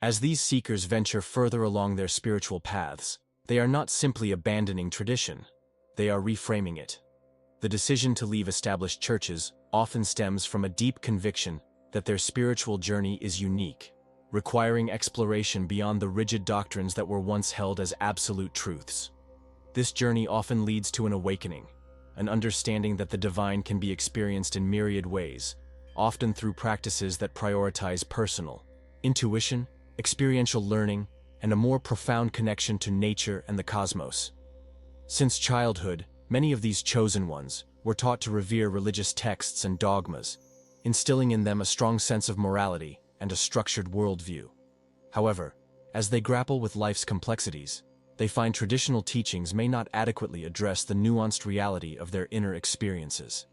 As these seekers venture further along their spiritual paths, they are not simply abandoning tradition, they are reframing it. The decision to leave established churches often stems from a deep conviction that their spiritual journey is unique, requiring exploration beyond the rigid doctrines that were once held as absolute truths. This journey often leads to an awakening, an understanding that the divine can be experienced in myriad ways, often through practices that prioritize personal intuition, experiential learning, and a more profound connection to nature and the cosmos. Since childhood, many of these chosen ones were taught to revere religious texts and dogmas, instilling in them a strong sense of morality and a structured worldview. However, as they grapple with life's complexities, they find traditional teachings may not adequately address the nuanced reality of their inner experiences.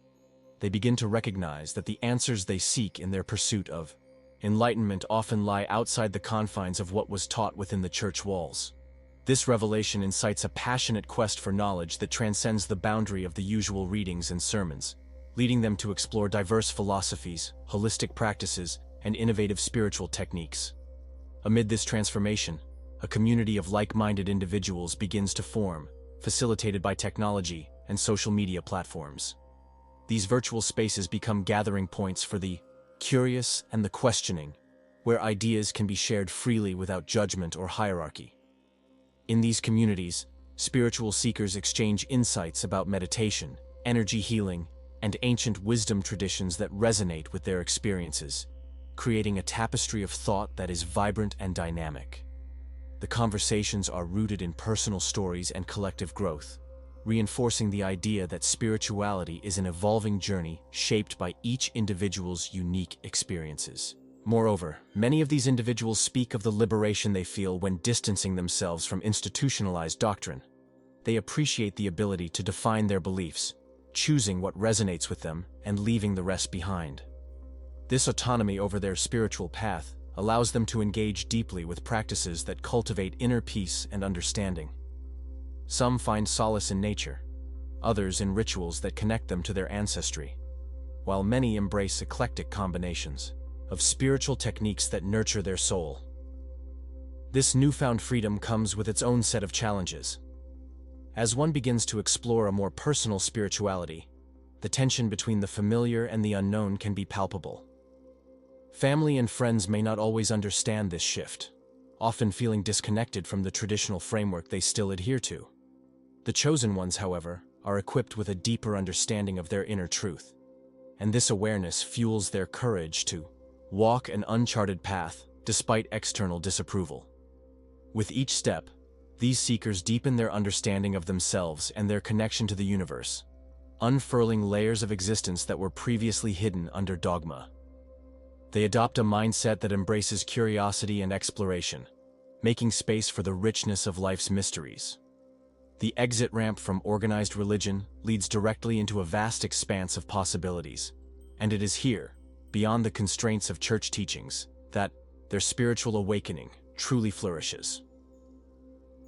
They begin to recognize that the answers they seek in their pursuit of enlightenment often lie outside the confines of what was taught within the church walls. This revelation incites a passionate quest for knowledge that transcends the boundary of the usual readings and sermons, leading them to explore diverse philosophies, holistic practices, and innovative spiritual techniques. Amid this transformation, a community of like-minded individuals begins to form, facilitated by technology and social media platforms. These virtual spaces become gathering points for the curious and the questioning, where ideas can be shared freely without judgment or hierarchy. In these communities, spiritual seekers exchange insights about meditation, energy healing, and ancient wisdom traditions that resonate with their experiences, creating a tapestry of thought that is vibrant and dynamic. The conversations are rooted in personal stories and collective growth, reinforcing the idea that spirituality is an evolving journey shaped by each individual's unique experiences. Moreover, many of these individuals speak of the liberation they feel when distancing themselves from institutionalized doctrine. They appreciate the ability to define their beliefs, choosing what resonates with them and leaving the rest behind. This autonomy over their spiritual path allows them to engage deeply with practices that cultivate inner peace and understanding. Some find solace in nature, others in rituals that connect them to their ancestry, while many embrace eclectic combinations of spiritual techniques that nurture their soul. This newfound freedom comes with its own set of challenges. As one begins to explore a more personal spirituality, the tension between the familiar and the unknown can be palpable. Family and friends may not always understand this shift, often feeling disconnected from the traditional framework they still adhere to. The chosen ones, however, are equipped with a deeper understanding of their inner truth, and this awareness fuels their courage to walk an uncharted path despite external disapproval. With each step, these seekers deepen their understanding of themselves and their connection to the universe, unfurling layers of existence that were previously hidden under dogma. They adopt a mindset that embraces curiosity and exploration, making space for the richness of life's mysteries. The exit ramp from organized religion leads directly into a vast expanse of possibilities, and it is here, beyond the constraints of church teachings, that their spiritual awakening truly flourishes.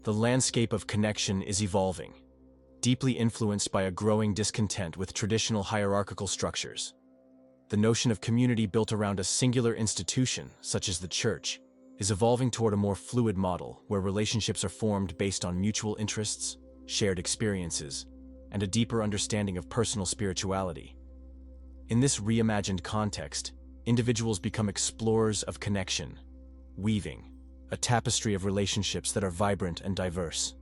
The landscape of connection is evolving, deeply influenced by a growing discontent with traditional hierarchical structures. The notion of community built around a singular institution, such as the church, is evolving toward a more fluid model where relationships are formed based on mutual interests, shared experiences, and a deeper understanding of personal spirituality. In this reimagined context, individuals become explorers of connection, weaving a tapestry of relationships that are vibrant and diverse.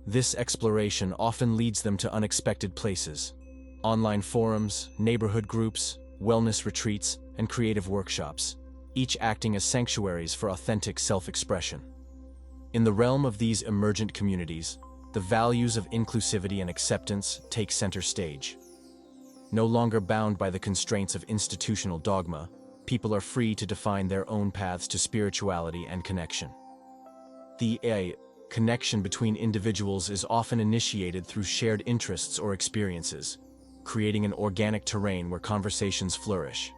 This exploration often leads them to unexpected places: online forums, neighborhood groups, wellness retreats, and creative workshops, each acting as sanctuaries for authentic self-expression. In the realm of these emergent communities, the values of inclusivity and acceptance take center stage. No longer bound by the constraints of institutional dogma, people are free to define their own paths to spirituality and connection. The connection between individuals is often initiated through shared interests or experiences, creating an organic terrain where conversations flourish.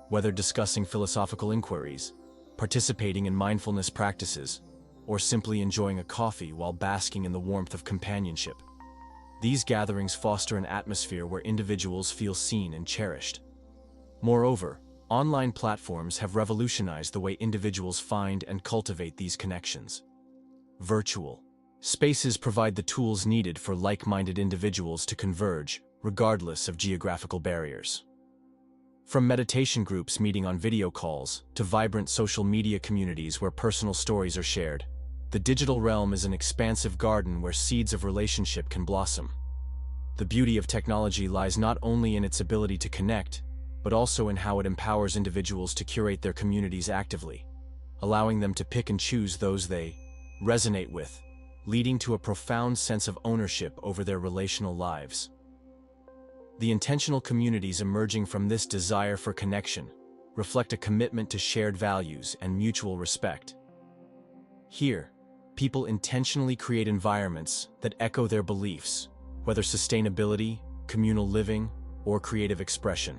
Whether discussing philosophical inquiries, participating in mindfulness practices, or simply enjoying a coffee while basking in the warmth of companionship, these gatherings foster an atmosphere where individuals feel seen and cherished. Moreover, Online platforms have revolutionized the way individuals find and cultivate these connections. Virtual spaces provide the tools needed for like-minded individuals to converge, regardless of geographical barriers. From meditation groups meeting on video calls to vibrant social media communities where personal stories are shared, the digital realm is an expansive garden where seeds of relationship can blossom. The beauty of technology lies not only in its ability to connect, but also in how it empowers individuals to curate their communities actively, allowing them to pick and choose those they resonate with, leading to a profound sense of ownership over their relational lives. The intentional communities emerging from this desire for connection reflect a commitment to shared values and mutual respect. Here, people intentionally create environments that echo their beliefs, whether sustainability, communal living, or creative expression.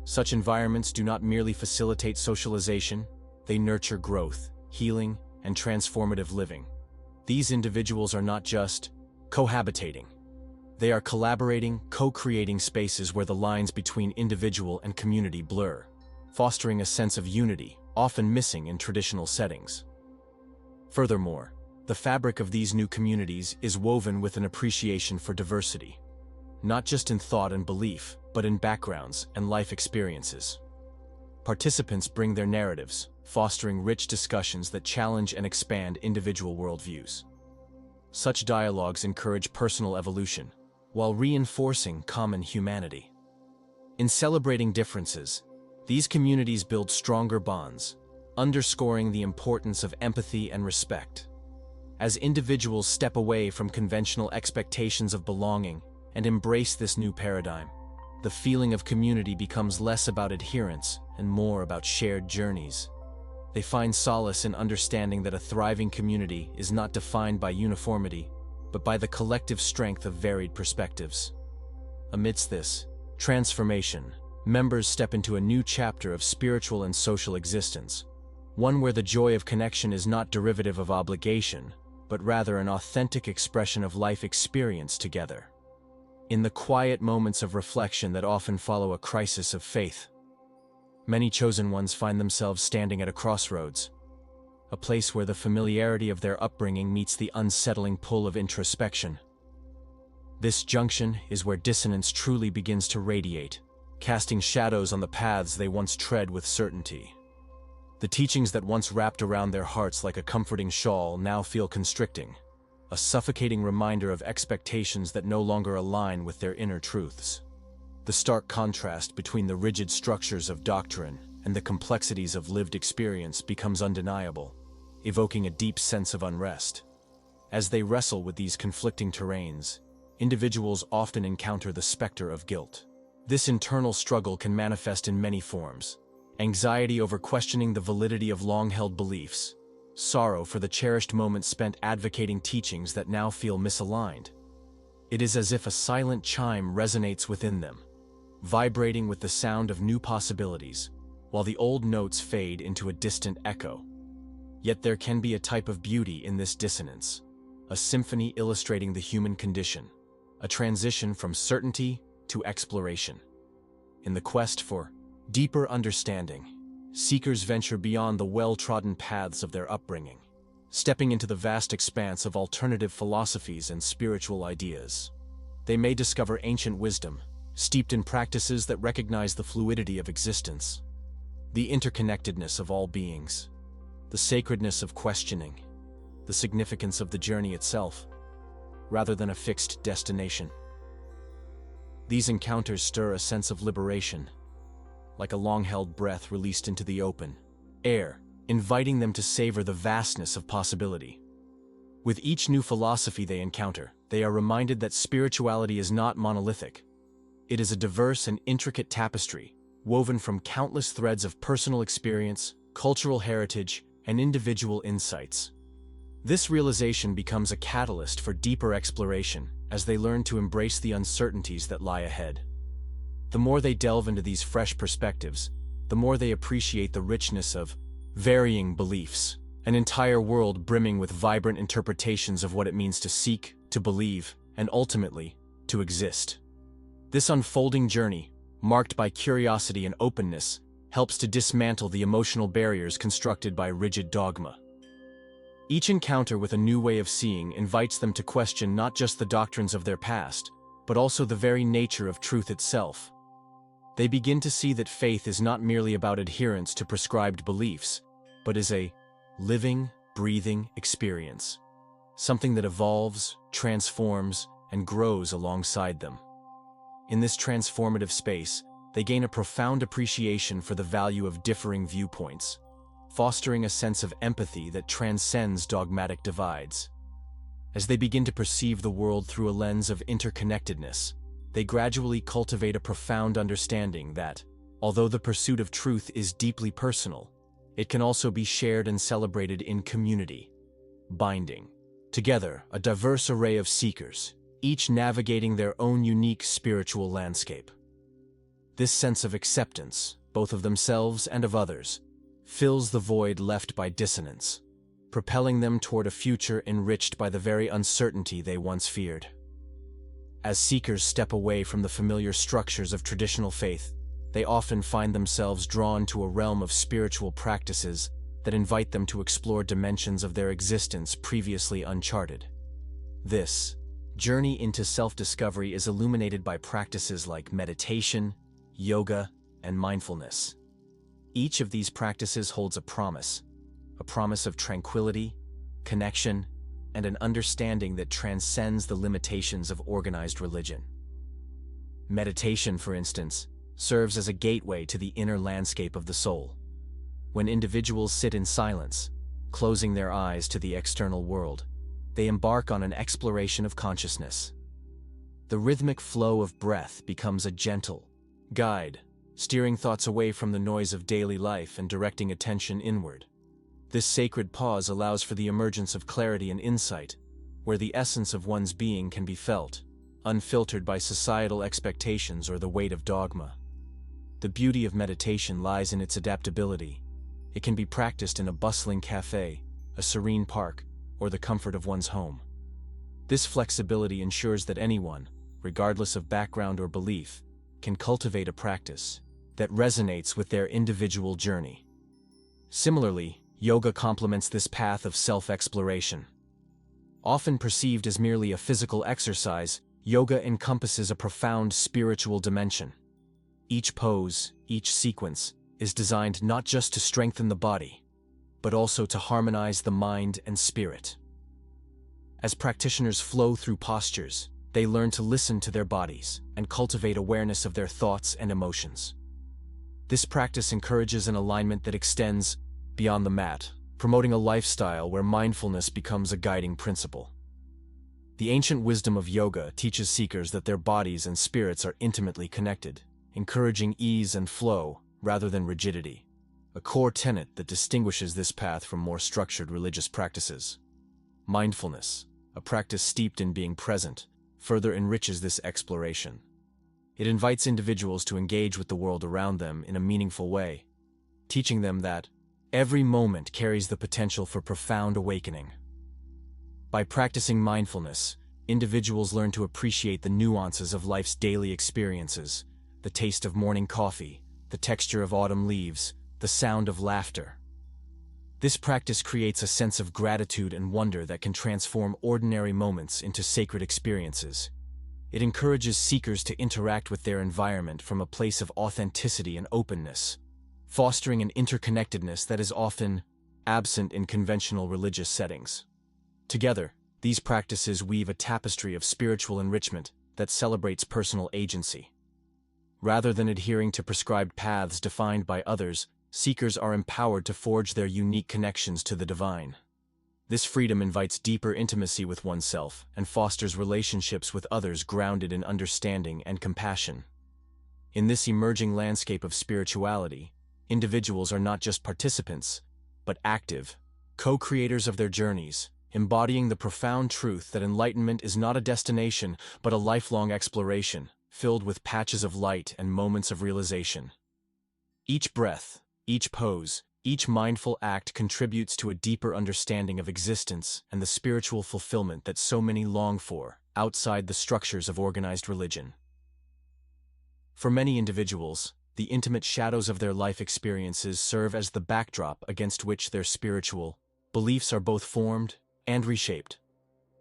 Such environments do not merely facilitate socialization, they nurture growth, healing, and transformative living. These individuals are not just cohabitating. They are collaborating, co-creating spaces where the lines between individual and community blur, fostering a sense of unity, often missing in traditional settings. Furthermore, the fabric of these new communities is woven with an appreciation for diversity, not just in thought and belief, but in backgrounds and life experiences. Participants bring their narratives, fostering rich discussions that challenge and expand individual worldviews. Such dialogues encourage personal evolution, while reinforcing common humanity. In celebrating differences, these communities build stronger bonds, underscoring the importance of empathy and respect. As individuals step away from conventional expectations of belonging and embrace this new paradigm, the feeling of community becomes less about adherence and more about shared journeys. They find solace in understanding that a thriving community is not defined by uniformity, but by the collective strength of varied perspectives. Amidst this transformation, members step into a new chapter of spiritual and social existence, one where the joy of connection is not derivative of obligation, but rather an authentic expression of life experience together. In the quiet moments of reflection that often follow a crisis of faith, many chosen ones find themselves standing at a crossroads, a place where the familiarity of their upbringing meets the unsettling pull of introspection. This junction is where dissonance truly begins to radiate, casting shadows on the paths they once tread with certainty. The teachings that once wrapped around their hearts like a comforting shawl now feel constricting, a suffocating reminder of expectations that no longer align with their inner truths. The stark contrast between the rigid structures of doctrine and the complexities of lived experience becomes undeniable, evoking a deep sense of unrest. As they wrestle with these conflicting terrains, individuals often encounter the specter of guilt. This internal struggle can manifest in many forms: anxiety over questioning the validity of long-held beliefs, sorrow for the cherished moments spent advocating teachings that now feel misaligned. It is as if a silent chime resonates within them, vibrating with the sound of new possibilities, while the old notes fade into a distant echo. Yet there can be a type of beauty in this dissonance, a symphony illustrating the human condition, a transition from certainty to exploration. In the quest for deeper understanding, seekers venture beyond the well-trodden paths of their upbringing, stepping into the vast expanse of alternative philosophies and spiritual ideas. They may discover ancient wisdom, steeped in practices that recognize the fluidity of existence, the interconnectedness of all beings, the sacredness of questioning, the significance of the journey itself, rather than a fixed destination. These encounters stir a sense of liberation, like a long-held breath released into the open air, inviting them to savor the vastness of possibility. With each new philosophy they encounter, they are reminded that spirituality is not monolithic. It is a diverse and intricate tapestry, woven from countless threads of personal experience, cultural heritage, and individual insights. This realization becomes a catalyst for deeper exploration as they learn to embrace the uncertainties that lie ahead. The more they delve into these fresh perspectives, the more they appreciate the richness of varying beliefs, an entire world brimming with vibrant interpretations of what it means to seek, to believe, and ultimately, to exist. This unfolding journey, marked by curiosity and openness, helps to dismantle the emotional barriers constructed by rigid dogma. Each encounter with a new way of seeing invites them to question not just the doctrines of their past, but also the very nature of truth itself. They begin to see that faith is not merely about adherence to prescribed beliefs, but is a living, breathing experience, something that evolves, transforms, and grows alongside them. In this transformative space, they gain a profound appreciation for the value of differing viewpoints, fostering a sense of empathy that transcends dogmatic divides. As they begin to perceive the world through a lens of interconnectedness, they gradually cultivate a profound understanding that, although the pursuit of truth is deeply personal, it can also be shared and celebrated in community, binding together a diverse array of seekers, each navigating their own unique spiritual landscape. This sense of acceptance, both of themselves and of others, fills the void left by dissonance, propelling them toward a future enriched by the very uncertainty they once feared. As seekers step away from the familiar structures of traditional faith, they often find themselves drawn to a realm of spiritual practices that invite them to explore dimensions of their existence previously uncharted. This journey into self-discovery is illuminated by practices like meditation, yoga, and mindfulness. Each of these practices holds a promise of tranquility, connection, and an understanding that transcends the limitations of organized religion. Meditation, for instance, serves as a gateway to the inner landscape of the soul. When individuals sit in silence, closing their eyes to the external world, they embark on an exploration of consciousness. The rhythmic flow of breath becomes a gentle guide, steering thoughts away from the noise of daily life and directing attention inward. This sacred pause allows for the emergence of clarity and insight, where the essence of one's being can be felt, unfiltered by societal expectations or the weight of dogma. The beauty of meditation lies in its adaptability. It can be practiced in a bustling cafe, a serene park, or the comfort of one's home. This flexibility ensures that anyone, regardless of background or belief, can cultivate a practice that resonates with their individual journey. Similarly, yoga complements this path of self-exploration. Often perceived as merely a physical exercise, yoga encompasses a profound spiritual dimension. Each pose, each sequence, is designed not just to strengthen the body, but also to harmonize the mind and spirit. As practitioners flow through postures, they learn to listen to their bodies and cultivate awareness of their thoughts and emotions. This practice encourages an alignment that extends beyond the mat, promoting a lifestyle where mindfulness becomes a guiding principle. The ancient wisdom of yoga teaches seekers that their bodies and spirits are intimately connected, encouraging ease and flow rather than rigidity, a core tenet that distinguishes this path from more structured religious practices. Mindfulness, a practice steeped in being present, further enriches this exploration. It invites individuals to engage with the world around them in a meaningful way, teaching them that every moment carries the potential for profound awakening. By practicing mindfulness, individuals learn to appreciate the nuances of life's daily experiences, the taste of morning coffee, the texture of autumn leaves, the sound of laughter. This practice creates a sense of gratitude and wonder that can transform ordinary moments into sacred experiences. It encourages seekers to interact with their environment from a place of authenticity and openness, fostering an interconnectedness that is often absent in conventional religious settings. Together, these practices weave a tapestry of spiritual enrichment that celebrates personal agency. Rather than adhering to prescribed paths defined by others, seekers are empowered to forge their unique connections to the divine. This freedom invites deeper intimacy with oneself and fosters relationships with others grounded in understanding and compassion. In this emerging landscape of spirituality, individuals are not just participants, but active, co-creators of their journeys, embodying the profound truth that enlightenment is not a destination, but a lifelong exploration, filled with patches of light and moments of realization. Each breath, each pose, each mindful act contributes to a deeper understanding of existence and the spiritual fulfillment that so many long for, outside the structures of organized religion. For many individuals, the intimate shadows of their life experiences serve as the backdrop against which their spiritual beliefs are both formed and reshaped.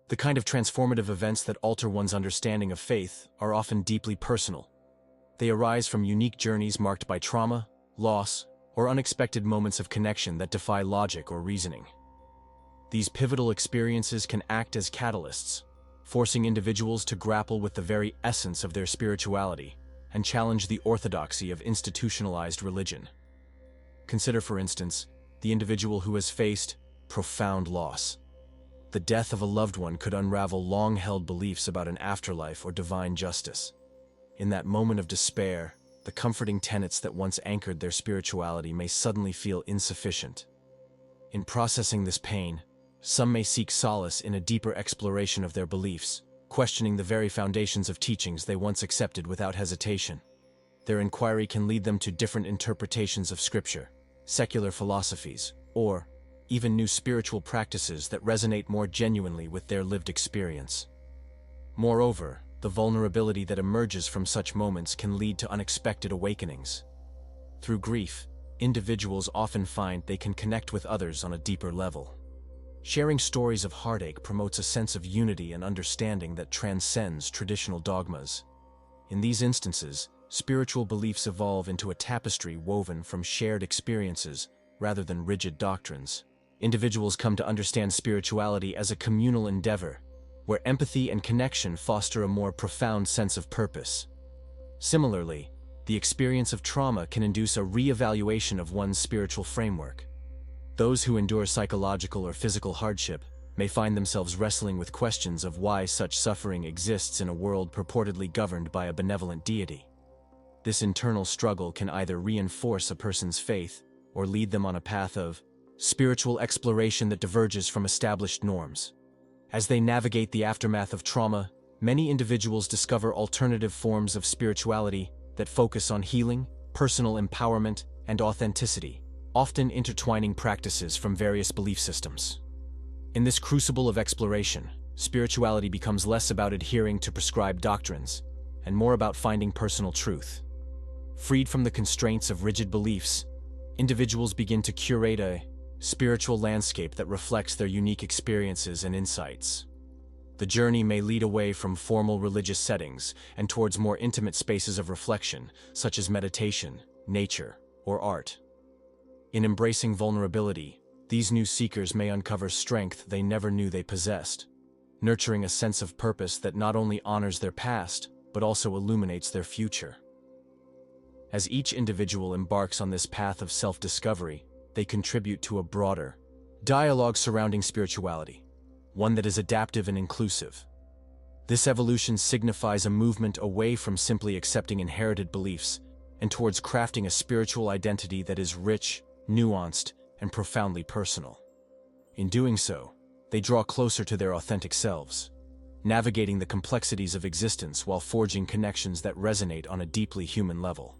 The kind of transformative events that alter one's understanding of faith are often deeply personal. They arise from unique journeys marked by trauma, loss, or unexpected moments of connection that defy logic or reasoning. These pivotal experiences can act as catalysts, forcing individuals to grapple with the very essence of their spirituality and challenge the orthodoxy of institutionalized religion. Consider, for instance, the individual who has faced profound loss. The death of a loved one could unravel long-held beliefs about an afterlife or divine justice. In that moment of despair, the comforting tenets that once anchored their spirituality may suddenly feel insufficient. In processing this pain, some may seek solace in a deeper exploration of their beliefs, questioning the very foundations of teachings they once accepted without hesitation. Their inquiry can lead them to different interpretations of Scripture, secular philosophies, or even new spiritual practices that resonate more genuinely with their lived experience. Moreover, the vulnerability that emerges from such moments can lead to unexpected awakenings. Through grief, individuals often find they can connect with others on a deeper level. Sharing stories of heartache promotes a sense of unity and understanding that transcends traditional dogmas. In these instances, spiritual beliefs evolve into a tapestry woven from shared experiences rather than rigid doctrines. Individuals come to understand spirituality as a communal endeavor, where empathy and connection foster a more profound sense of purpose. Similarly, the experience of trauma can induce a re-evaluation of one's spiritual framework. Those who endure psychological or physical hardship may find themselves wrestling with questions of why such suffering exists in a world purportedly governed by a benevolent deity. This internal struggle can either reinforce a person's faith or lead them on a path of spiritual exploration that diverges from established norms. As they navigate the aftermath of trauma, many individuals discover alternative forms of spirituality that focus on healing, personal empowerment, and authenticity, often intertwining practices from various belief systems. In this crucible of exploration, spirituality becomes less about adhering to prescribed doctrines and more about finding personal truth. Freed from the constraints of rigid beliefs, individuals begin to curate a spiritual landscape that reflects their unique experiences and insights. The journey may lead away from formal religious settings and towards more intimate spaces of reflection, such as meditation, nature, or art. In embracing vulnerability, these new seekers may uncover strength they never knew they possessed, nurturing a sense of purpose that not only honors their past, but also illuminates their future. As each individual embarks on this path of self-discovery, they contribute to a broader dialogue surrounding spirituality, one that is adaptive and inclusive. This evolution signifies a movement away from simply accepting inherited beliefs and towards crafting a spiritual identity that is rich, nuanced, and profoundly personal. In doing so, they draw closer to their authentic selves, navigating the complexities of existence while forging connections that resonate on a deeply human level.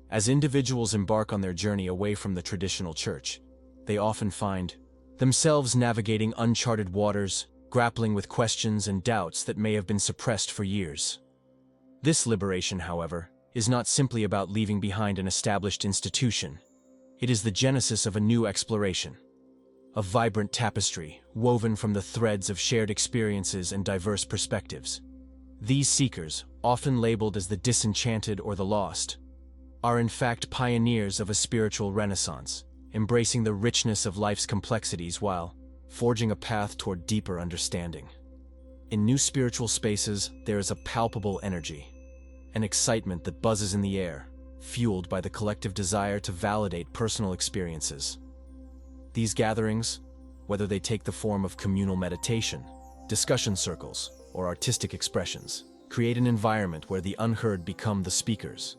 As individuals embark on their journey away from the traditional church, they often find themselves navigating uncharted waters, grappling with questions and doubts that may have been suppressed for years. This liberation, however, is not simply about leaving behind an established institution. It is the genesis of a new exploration, a vibrant tapestry woven from the threads of shared experiences and diverse perspectives. These seekers, often labeled as the disenchanted or the lost, are in fact pioneers of a spiritual renaissance, embracing the richness of life's complexities while forging a path toward deeper understanding. In new spiritual spaces, there is a palpable energy, an excitement that buzzes in the air, fueled by the collective desire to validate personal experiences. These gatherings, whether they take the form of communal meditation, discussion circles, or artistic expressions, create an environment where the unheard become the speakers.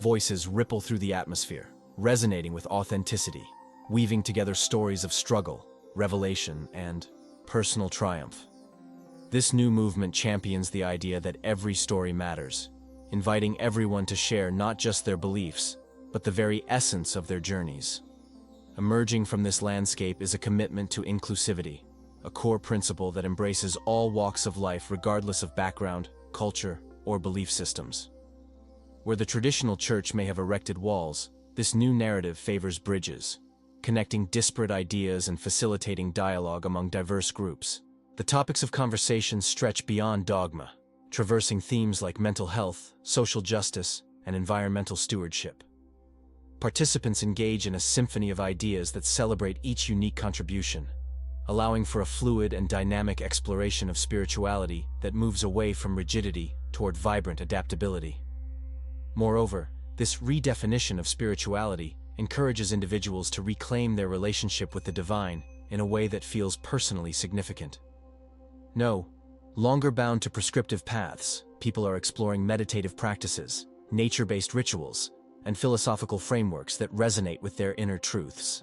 Voices ripple through the atmosphere, resonating with authenticity, weaving together stories of struggle, revelation, and personal triumph. This new movement champions the idea that every story matters, inviting everyone to share not just their beliefs, but the very essence of their journeys. Emerging from this landscape is a commitment to inclusivity, a core principle that embraces all walks of life regardless of background, culture, or belief systems. Where the traditional church may have erected walls, this new narrative favors bridges, connecting disparate ideas and facilitating dialogue among diverse groups. The topics of conversation stretch beyond dogma, traversing themes like mental health, social justice, and environmental stewardship. Participants engage in a symphony of ideas that celebrate each unique contribution, allowing for a fluid and dynamic exploration of spirituality that moves away from rigidity toward vibrant adaptability. Moreover, this redefinition of spirituality encourages individuals to reclaim their relationship with the divine in a way that feels personally significant. No longer bound to prescriptive paths, people are exploring meditative practices, nature-based rituals, and philosophical frameworks that resonate with their inner truths.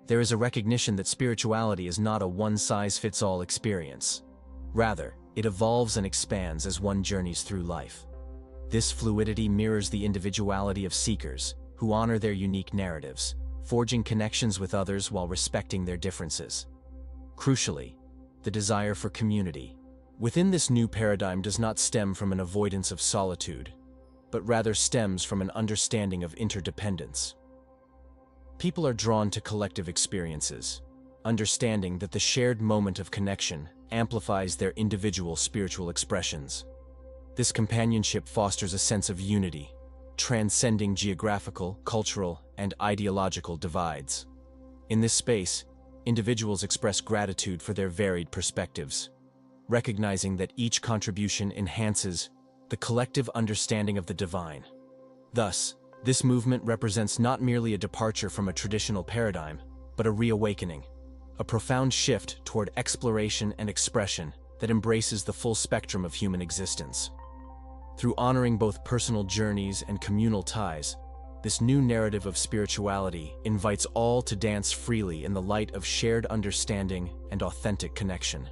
There is a recognition that spirituality is not a one-size-fits-all experience. Rather, it evolves and expands as one journeys through life. This fluidity mirrors the individuality of seekers, who honor their unique narratives, forging connections with others while respecting their differences. Crucially, the desire for community within this new paradigm does not stem from an avoidance of solitude, but rather stems from an understanding of interdependence. People are drawn to collective experiences, understanding that the shared moment of connection amplifies their individual spiritual expressions. This companionship fosters a sense of unity, transcending geographical, cultural, and ideological divides. In this space, individuals express gratitude for their varied perspectives, recognizing that each contribution enhances the collective understanding of the divine. Thus, this movement represents not merely a departure from a traditional paradigm, but a reawakening, a profound shift toward exploration and expression that embraces the full spectrum of human existence. Through honoring both personal journeys and communal ties, this new narrative of spirituality invites all to dance freely in the light of shared understanding and authentic connection.